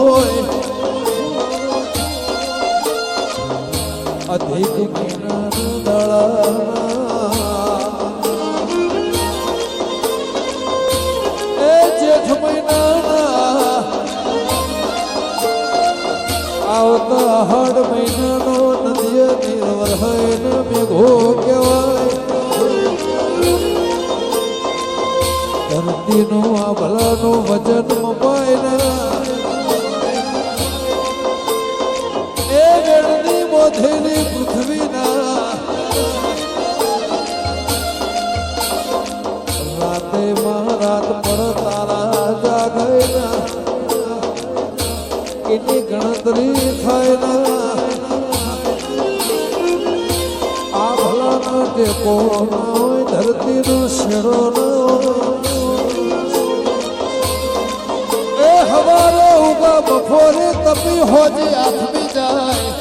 હોય અધિક મહિનાના દાડા એ જેઠ મહિનાના આવતા હાડ મહિનાનો નદીએ નિર્વર હૈને મેઘો કહેવાય ધરતીનું આ ભલાનું વજન મપાય એ વેળની બોધેલી પૃથ્વીના રાતે માં રાત પર તારા જાગયના એની ગણતરી થાય આ ભલાનો ટેકો ના હોય ધરતીનો શેરો એ હવારે ઉગા બપોરે તપી હોજી આથમી જાય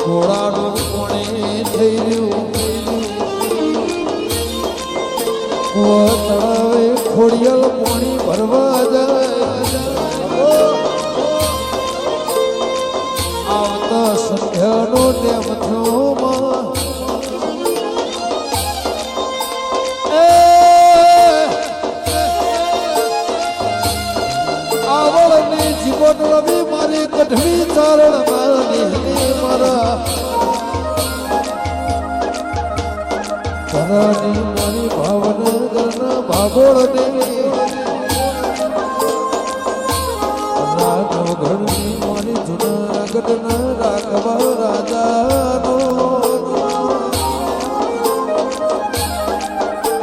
ઘોડાનું કોણે થઈ રહ્યું તળાવે ખોડિયાલ પાણી ભરવા જાય આવતા સંધ્યાનો ટેમ થયો આવડની જીવન રવિ મારી કઢવી ચારણ મારા ધરાની મારી ભાવનગરના ભાગોળને રાજગઢની મારી જુનાગઢના રાઘવા રાજાનો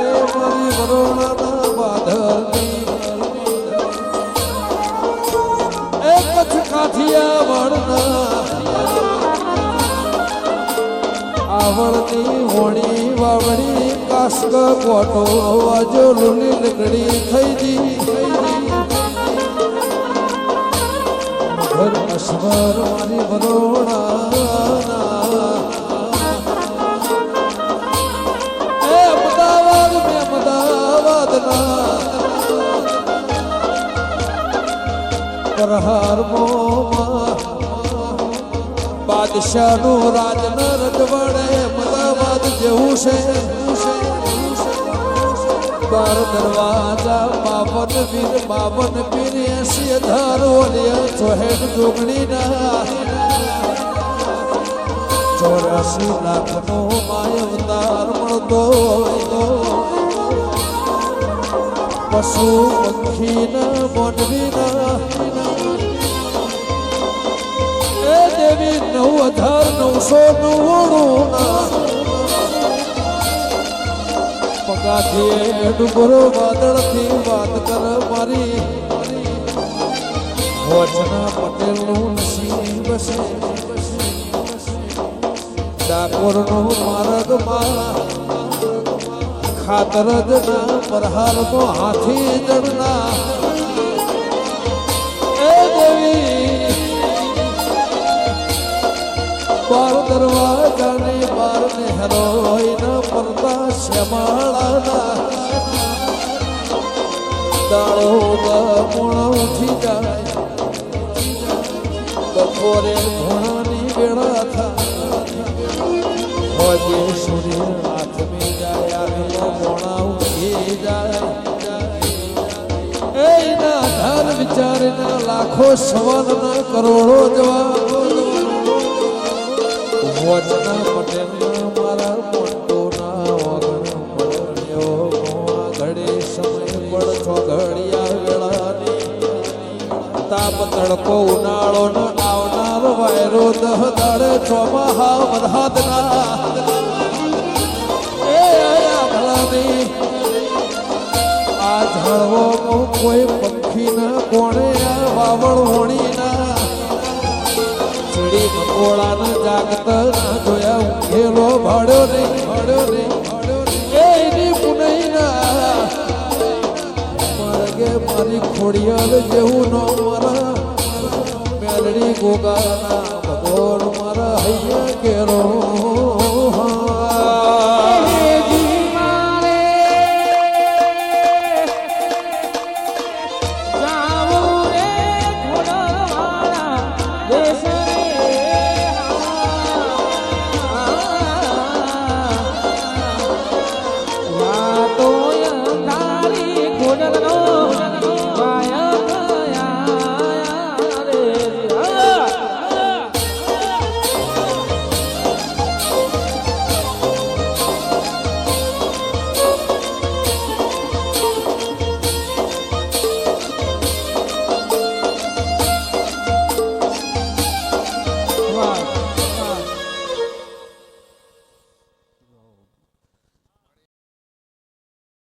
એ મારી વરોણાના બાદલની એ કચ્છ કાઠિયાવાડના આવડની હોણી વાવડી કાસ્ક કોટો વાજો લુલી લગડી થઈ જી ઘર અસવાર મારી વરોણાના એ અમદાવાદ મેં અમદાવાદના પ્રહાર મોમાં બાદશાહનું રાજ ન રજવાડે અમદાવાદ જેવું છે બાર દરવાજા બાવન પીર 80,000 ચોહેડ જોગણીના 84 લાખનો માય અવતાર મળતો પશુ પંખીના મોનવીના એ દેવી 9,999 પગાથી ડુંગરો વાદળથી વાત કર મારી વચના પટેલનું નસીબ છે ડાકોરનો માર્ગમાં ખાતર જના પ્રહારનો હાથી જડના એ દેવી બાર દરવાજાની બાર નેહરોઈના પડતા શ્યામાળાના દાળો પૂર્ણ ઉઠી જાય બપોરે ભોણાની વેળા થાય હજે સૂર્ય હાથમી જાય આગલો ભોણા ઉઠી જાય એના ધર વિચારના લાખો સવારના કરોડો જવાબ વચના પટેલના મારા મોટોના વગણ પડ્યો ઘડે સમય પડ છો ઘડિયા વેળાની તાપ તડકો ઉનાળો ન આવનાર વાયરો દહ દાડે ચોમાહા વરસાદના એ આયા ભલાની આ ઝાડવો કોઈ પંખીના કોણે આ વાવળ હોણીના ચીડી મકોળાના જાગતા ના જોયા ઊંઘેલો ભાડ્યો નહીં એની પુનઈના માર્ગે મારી ખોડિયાલ જેવું નો મારા મેલડી ગોગાના ભગોર મારા હૈયા કેરો